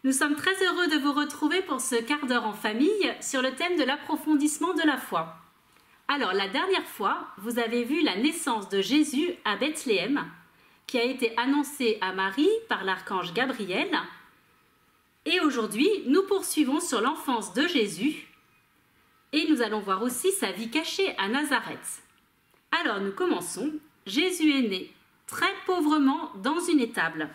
Nous sommes très heureux de vous retrouver pour ce quart d'heure en famille sur le thème de l'approfondissement de la foi. Alors, la dernière fois, vous avez vu la naissance de Jésus à Bethléem, qui a été annoncée à Marie par l'archange Gabriel. Et aujourd'hui, nous poursuivons sur l'enfance de Jésus et nous allons voir aussi sa vie cachée à Nazareth. Alors, nous commençons. Jésus est né très pauvrement dans une étable.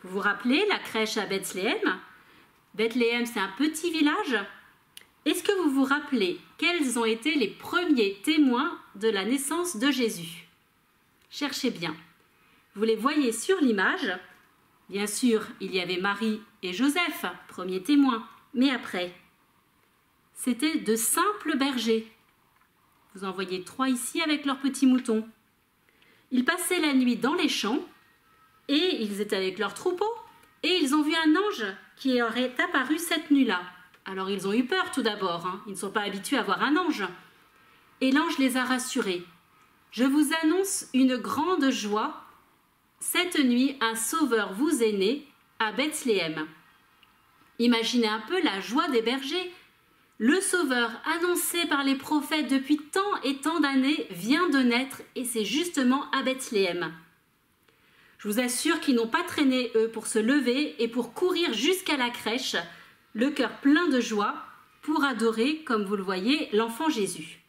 Vous vous rappelez la crèche à Bethléem? Bethléem, c'est un petit village. Est-ce que vous vous rappelez quels ont été les premiers témoins de la naissance de Jésus? Cherchez bien. Vous les voyez sur l'image. Bien sûr, il y avait Marie et Joseph, premiers témoins. Mais après, c'était de simples bergers. Vous en voyez 3 ici avec leurs petits moutons. Ils passaient la nuit dans les champs et ils étaient avec leurs troupeaux et ils ont vu un ange qui leur est apparu cette nuit-là. Alors ils ont eu peur tout d'abord, ils ne sont pas habitués à voir un ange. Et l'ange les a rassurés. Je vous annonce une grande joie. Cette nuit, un sauveur vous est né à Bethléem. Imaginez un peu la joie des bergers. Le sauveur annoncé par les prophètes depuis tant et tant d'années vient de naître et c'est justement à Bethléem. Je vous assure qu'ils n'ont pas traîné eux pour se lever et pour courir jusqu'à la crèche, le cœur plein de joie, pour adorer, comme vous le voyez, l'enfant Jésus.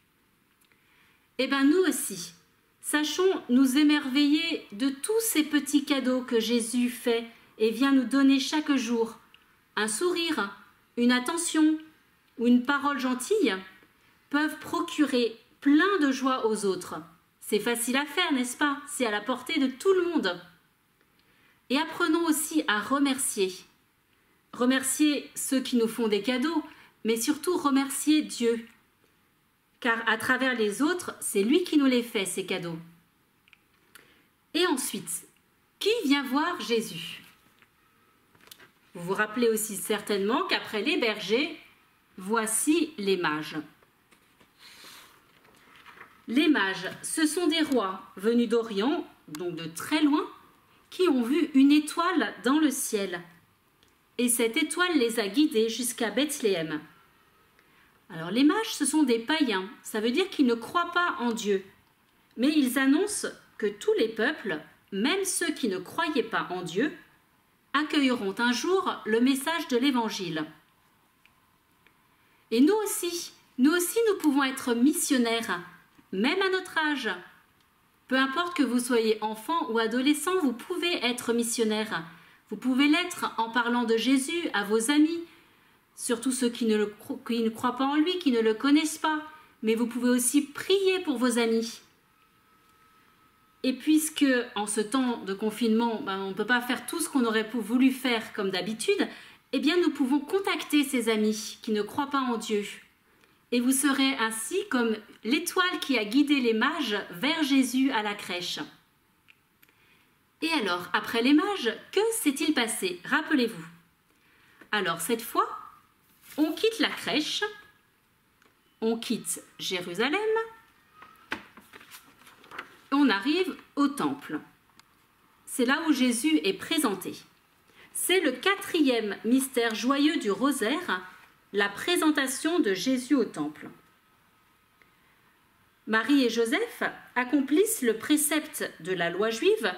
Eh bien nous aussi, sachons nous émerveiller de tous ces petits cadeaux que Jésus fait et vient nous donner chaque jour. Un sourire, une attention ou une parole gentille peuvent procurer plein de joie aux autres. C'est facile à faire, n'est-ce pas? C'est à la portée de tout le monde. Et apprenons aussi à remercier. Remercier ceux qui nous font des cadeaux, mais surtout remercier Dieu. Car à travers les autres, c'est lui qui nous les fait, ces cadeaux. Et ensuite, qui vient voir Jésus? Vous vous rappelez aussi certainement qu'après les bergers, voici les mages. Les mages, ce sont des rois venus d'Orient, donc de très loin, qui ont vu une étoile dans le ciel. Et cette étoile les a guidés jusqu'à Bethléem. Alors les mages, ce sont des païens, ça veut dire qu'ils ne croient pas en Dieu. Mais ils annoncent que tous les peuples, même ceux qui ne croyaient pas en Dieu, accueilleront un jour le message de l'Évangile. Et nous aussi, nous pouvons être missionnaires, même à notre âge. Peu importe que vous soyez enfant ou adolescent, vous pouvez être missionnaire. Vous pouvez l'être en parlant de Jésus à vos amis, surtout ceux qui ne croient pas en lui, qui ne le connaissent pas. Mais vous pouvez aussi prier pour vos amis. Et puisque en ce temps de confinement, on ne peut pas faire tout ce qu'on aurait voulu faire comme d'habitude, eh bien nous pouvons contacter ces amis qui ne croient pas en Dieu. Et vous serez ainsi comme l'étoile qui a guidé les mages vers Jésus à la crèche. Et alors, après les mages, que s'est-il passé? Rappelez-vous. Alors, cette fois, on quitte la crèche, on quitte Jérusalem, on arrive au temple. C'est là où Jésus est présenté. C'est le 4e mystère joyeux du rosaire, la présentation de Jésus au temple. Marie et Joseph accomplissent le précepte de la loi juive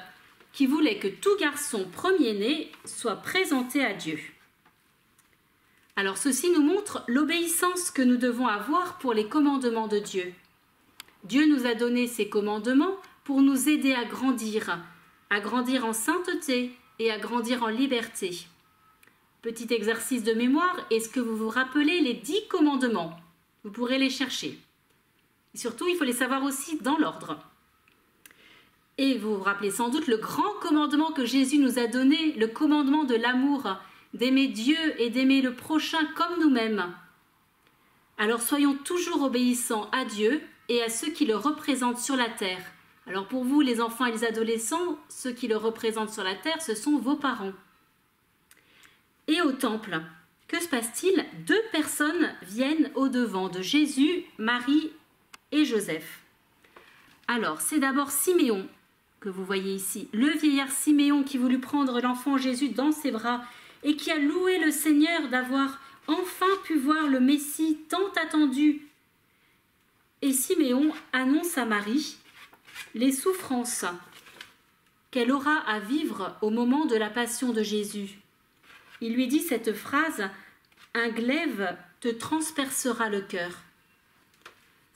qui voulait que tout garçon premier-né soit présenté à Dieu. Alors ceci nous montre l'obéissance que nous devons avoir pour les commandements de Dieu. Dieu nous a donné ces commandements pour nous aider à grandir en sainteté et à grandir en liberté. Petit exercice de mémoire, est-ce que vous vous rappelez les 10 commandements? Vous pourrez les chercher. Et surtout, il faut les savoir aussi dans l'ordre. Et vous vous rappelez sans doute le grand commandement que Jésus nous a donné, le commandement de l'amour, d'aimer Dieu et d'aimer le prochain comme nous-mêmes. Alors soyons toujours obéissants à Dieu et à ceux qui le représentent sur la terre. Alors pour vous, les enfants et les adolescents, ceux qui le représentent sur la terre, ce sont vos parents. Et au temple, que se passe-t-il? 2 personnes viennent au-devant de Jésus, Marie et Joseph. Alors, c'est d'abord Siméon, que vous voyez ici, le vieillard Siméon qui voulut prendre l'enfant Jésus dans ses bras et qui a loué le Seigneur d'avoir enfin pu voir le Messie tant attendu. Et Siméon annonce à Marie les souffrances qu'elle aura à vivre au moment de la passion de Jésus. Il lui dit cette phrase « Un glaive te transpercera le cœur ».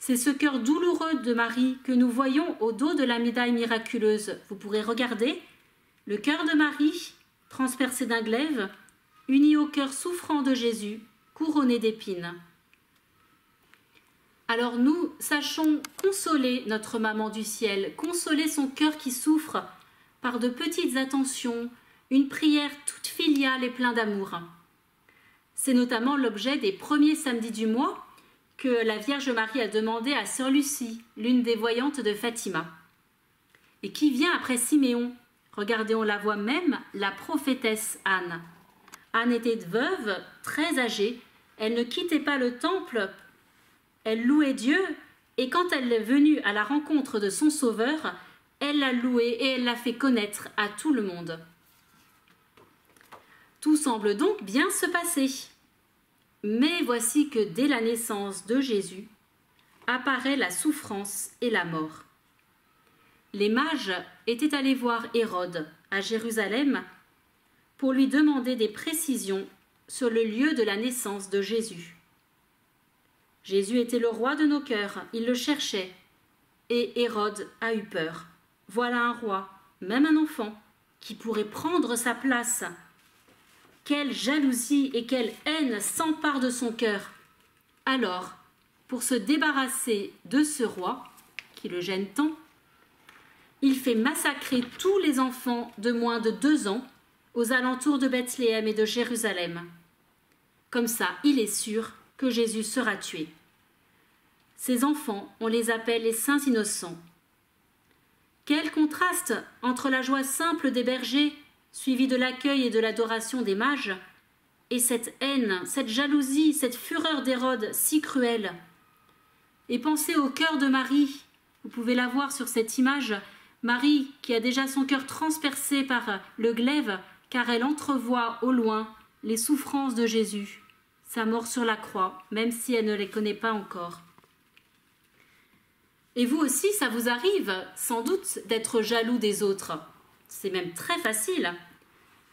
C'est ce cœur douloureux de Marie que nous voyons au dos de la médaille miraculeuse. Vous pourrez regarder le cœur de Marie, transpercé d'un glaive, uni au cœur souffrant de Jésus, couronné d'épines. Alors nous sachons consoler notre maman du ciel, consoler son cœur qui souffre par de petites attentions, une prière toute filiale et pleine d'amour. C'est notamment l'objet des premiers samedis du mois que la Vierge Marie a demandé à sœur Lucie, l'une des voyantes de Fatima. Et qui vient après Siméon? Regardez, on la voit même, la prophétesse Anne. Anne était veuve, très âgée, elle ne quittait pas le temple, elle louait Dieu, et quand elle est venue à la rencontre de son Sauveur, elle l'a loué et elle l'a fait connaître à tout le monde. Tout semble donc bien se passer. Mais voici que dès la naissance de Jésus, apparaît la souffrance et la mort. Les mages étaient allés voir Hérode à Jérusalem pour lui demander des précisions sur le lieu de la naissance de Jésus. Jésus était le roi de nos cœurs, il le cherchait, et Hérode a eu peur. Voilà un roi, même un enfant, qui pourrait prendre sa place. Quelle jalousie et quelle haine s'emparent de son cœur. Alors, pour se débarrasser de ce roi, qui le gêne tant, il fait massacrer tous les enfants de moins de 2 ans aux alentours de Bethléem et de Jérusalem. Comme ça, il est sûr que Jésus sera tué. Ces enfants, on les appelle les saints innocents. Quel contraste entre la joie simple des bergers, suivie de l'accueil et de l'adoration des mages, et cette haine, cette jalousie, cette fureur d'Hérode si cruelle. Et pensez au cœur de Marie. Vous pouvez la voir sur cette image. Marie qui a déjà son cœur transpercé par le glaive, car elle entrevoit au loin les souffrances de Jésus, sa mort sur la croix, même si elle ne les connaît pas encore. Et vous aussi, ça vous arrive sans doute d'être jaloux des autres. C'est même très facile.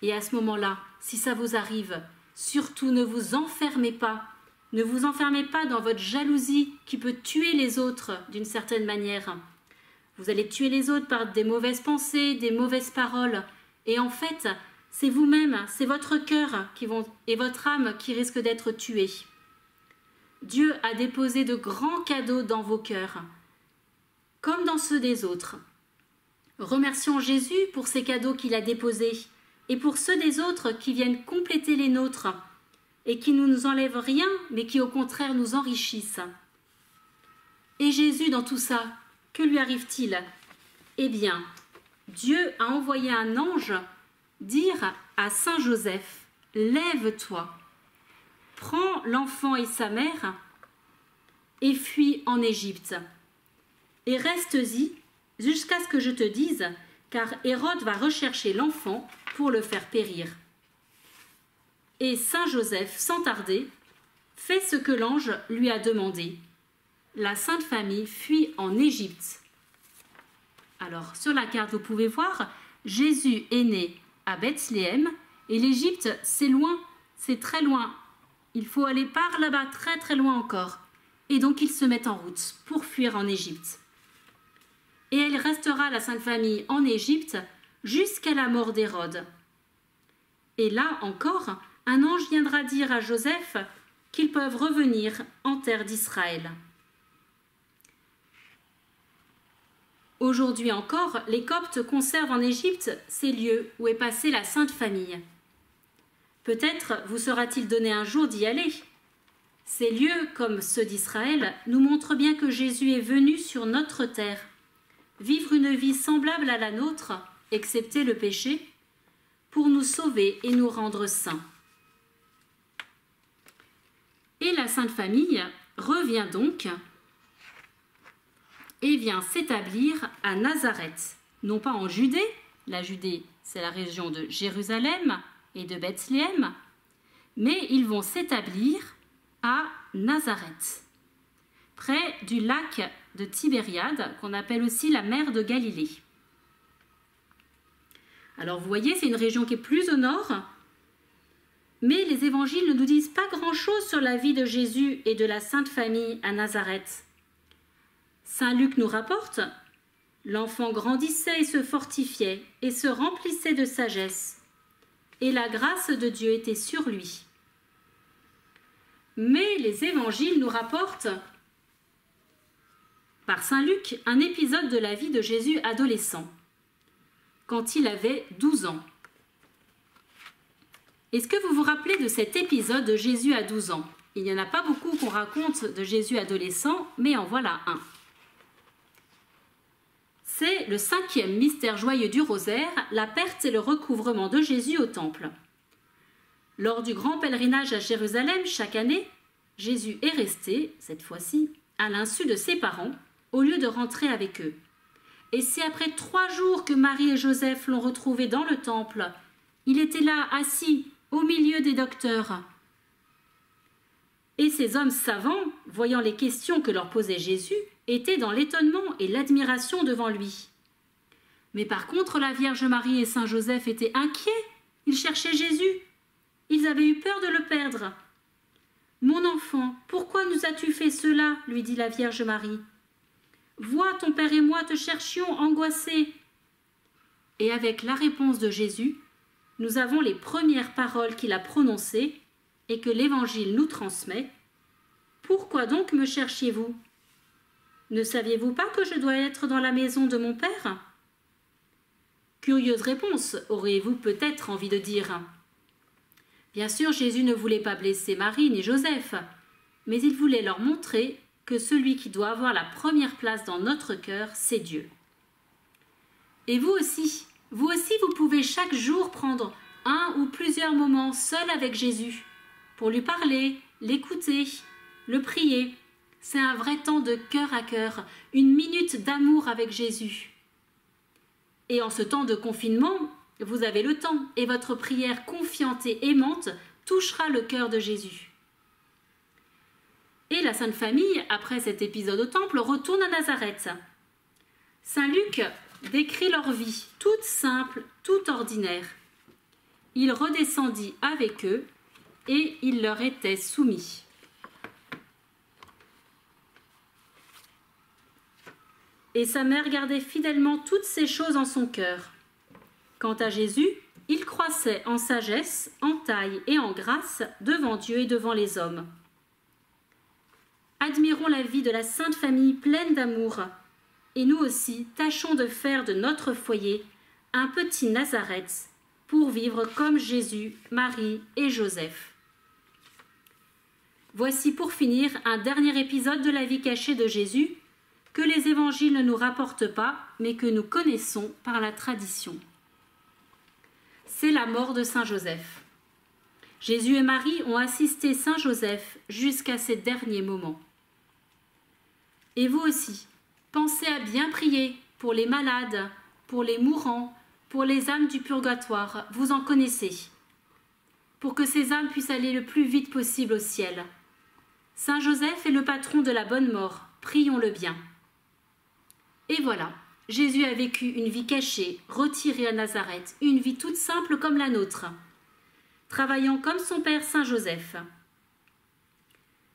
Et à ce moment-là, si ça vous arrive, surtout ne vous enfermez pas. Ne vous enfermez pas dans votre jalousie qui peut tuer les autres d'une certaine manière. Vous allez tuer les autres par des mauvaises pensées, des mauvaises paroles. Et en fait, c'est vous-même, c'est votre cœur et votre âme qui risquent d'être tués. Dieu a déposé de grands cadeaux dans vos cœurs, comme dans ceux des autres. Remercions Jésus pour ces cadeaux qu'il a déposés et pour ceux des autres qui viennent compléter les nôtres et qui ne nous enlèvent rien, mais qui au contraire nous enrichissent. Et Jésus, dans tout ça, que lui arrive-t-il? Eh bien, Dieu a envoyé un ange dire à Saint Joseph, « Lève-toi, prends l'enfant et sa mère et fuis en Égypte. Et reste-y jusqu'à ce que je te dise, car Hérode va rechercher l'enfant pour le faire périr. » Et Saint Joseph, sans tarder, fait ce que l'ange lui a demandé. La Sainte Famille fuit en Égypte. Alors, sur la carte, vous pouvez voir, Jésus est né à Bethléem, et l'Égypte, c'est loin, c'est très loin. Il faut aller par là-bas, très très loin encore. Et donc, ils se mettent en route pour fuir en Égypte. Et elle restera, la Sainte Famille, en Égypte jusqu'à la mort d'Hérode. Et là encore, un ange viendra dire à Joseph qu'ils peuvent revenir en terre d'Israël. Aujourd'hui encore, les Coptes conservent en Égypte ces lieux où est passée la Sainte Famille. Peut-être vous sera-t-il donné un jour d'y aller. Ces lieux, comme ceux d'Israël, nous montrent bien que Jésus est venu sur notre terre, vivre une vie semblable à la nôtre, excepté le péché, pour nous sauver et nous rendre saints. Et la Sainte Famille revient donc et vient s'établir à Nazareth, non pas en Judée, la Judée c'est la région de Jérusalem, et de Bethléem, mais ils vont s'établir à Nazareth, près du lac de Tibériade, qu'on appelle aussi la mer de Galilée. Alors vous voyez, c'est une région qui est plus au nord, mais les évangiles ne nous disent pas grand-chose sur la vie de Jésus et de la Sainte Famille à Nazareth. Saint Luc nous rapporte « L'enfant grandissait et se fortifiait et se remplissait de sagesse, et la grâce de Dieu était sur lui. » Mais les évangiles nous rapportent, par Saint Luc, un épisode de la vie de Jésus adolescent, quand il avait 12 ans. Est-ce que vous vous rappelez de cet épisode de Jésus à 12 ans? Il n'y en a pas beaucoup qu'on raconte de Jésus adolescent, mais en voilà un. C'est le 5e mystère joyeux du rosaire, la perte et le recouvrement de Jésus au temple. Lors du grand pèlerinage à Jérusalem chaque année, Jésus est resté, cette fois-ci, à l'insu de ses parents, au lieu de rentrer avec eux. Et c'est après 3 jours que Marie et Joseph l'ont retrouvé dans le temple. Il était là, assis, au milieu des docteurs. Et ces hommes savants, voyant les questions que leur posait Jésus, étaient dans l'étonnement et l'admiration devant lui. Mais par contre, la Vierge Marie et Saint Joseph étaient inquiets. Ils cherchaient Jésus. Ils avaient eu peur de le perdre. « Mon enfant, pourquoi nous as-tu fait cela ?» lui dit la Vierge Marie. « Vois, ton père et moi te cherchions angoissés. » Et avec la réponse de Jésus, nous avons les premières paroles qu'il a prononcées et que l'Évangile nous transmet. « Pourquoi donc me cherchiez-vous ? Ne saviez-vous pas que je dois être dans la maison de mon père ?» Curieuse réponse, auriez-vous peut-être envie de dire. Bien sûr, Jésus ne voulait pas blesser Marie ni Joseph, mais il voulait leur montrer que celui qui doit avoir la première place dans notre cœur, c'est Dieu. Et vous aussi, vous pouvez chaque jour prendre un ou plusieurs moments seul avec Jésus pour lui parler, l'écouter, le prier. C'est un vrai temps de cœur à cœur, une minute d'amour avec Jésus. Et en ce temps de confinement, vous avez le temps et votre prière confiante et aimante touchera le cœur de Jésus. Et la Sainte Famille, après cet épisode au temple, retourne à Nazareth. Saint Luc décrit leur vie, toute simple, toute ordinaire. Il redescendit avec eux et il leur était soumis. Et sa mère gardait fidèlement toutes ces choses en son cœur. Quant à Jésus, il croissait en sagesse, en taille et en grâce devant Dieu et devant les hommes. Admirons la vie de la Sainte Famille pleine d'amour, et nous aussi tâchons de faire de notre foyer un petit Nazareth pour vivre comme Jésus, Marie et Joseph. Voici pour finir un dernier épisode de la vie cachée de Jésus que les évangiles ne nous rapportent pas, mais que nous connaissons par la tradition. C'est la mort de Saint Joseph. Jésus et Marie ont assisté Saint Joseph jusqu'à ses derniers moments. Et vous aussi, pensez à bien prier pour les malades, pour les mourants, pour les âmes du purgatoire, vous en connaissez, pour que ces âmes puissent aller le plus vite possible au ciel. Saint Joseph est le patron de la bonne mort, prions-le bien. Et voilà, Jésus a vécu une vie cachée, retirée à Nazareth, une vie toute simple comme la nôtre, travaillant comme son père Saint Joseph.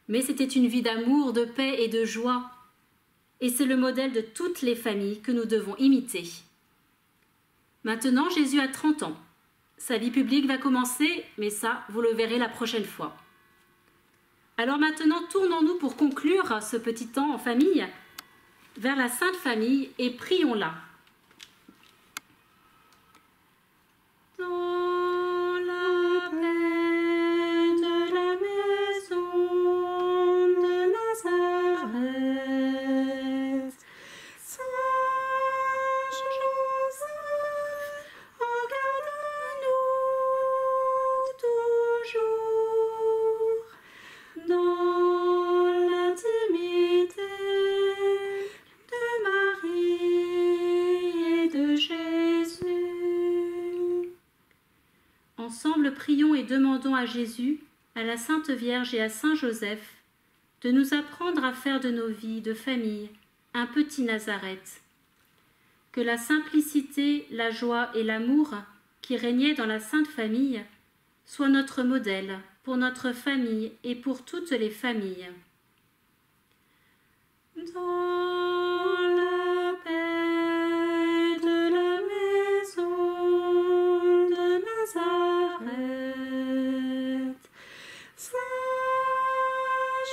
Mais c'était une vie d'amour, de paix et de joie, et c'est le modèle de toutes les familles que nous devons imiter. Maintenant, Jésus a 30 ans. Sa vie publique va commencer, mais ça, vous le verrez la prochaine fois. Alors maintenant, tournons-nous pour conclure ce petit temps en famille vers la Sainte Famille et prions-la. Dans la paix de la maison de Nazareth, Saint Joseph, regarde-nous toujours dans l'intimité de Marie et de Jésus. prions et demandons à Jésus, à la Sainte Vierge et à Saint Joseph de nous apprendre à faire de nos vies de famille un petit Nazareth. Que la simplicité, la joie et l'amour qui régnaient dans la Sainte Famille soient notre modèle pour notre famille et pour toutes les familles. Dans la paix de la maison de Nazareth, Saint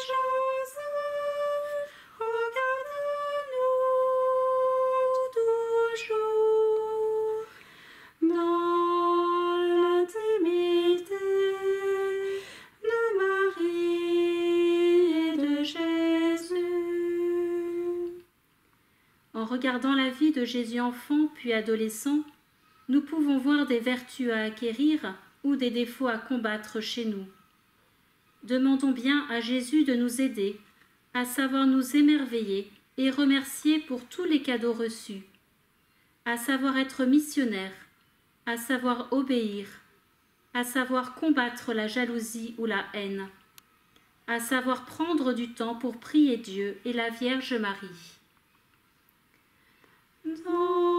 Joseph, regarde-nous toujours dans l'intimité de Marie et de Jésus. En regardant la vie de Jésus enfant puis adolescent, nous pouvons voir des vertus à acquérir ou des défauts à combattre chez nous. Demandons bien à Jésus de nous aider à savoir nous émerveiller et remercier pour tous les cadeaux reçus, à savoir être missionnaire, à savoir obéir, à savoir combattre la jalousie ou la haine, à savoir prendre du temps pour prier Dieu et la Vierge Marie. Dans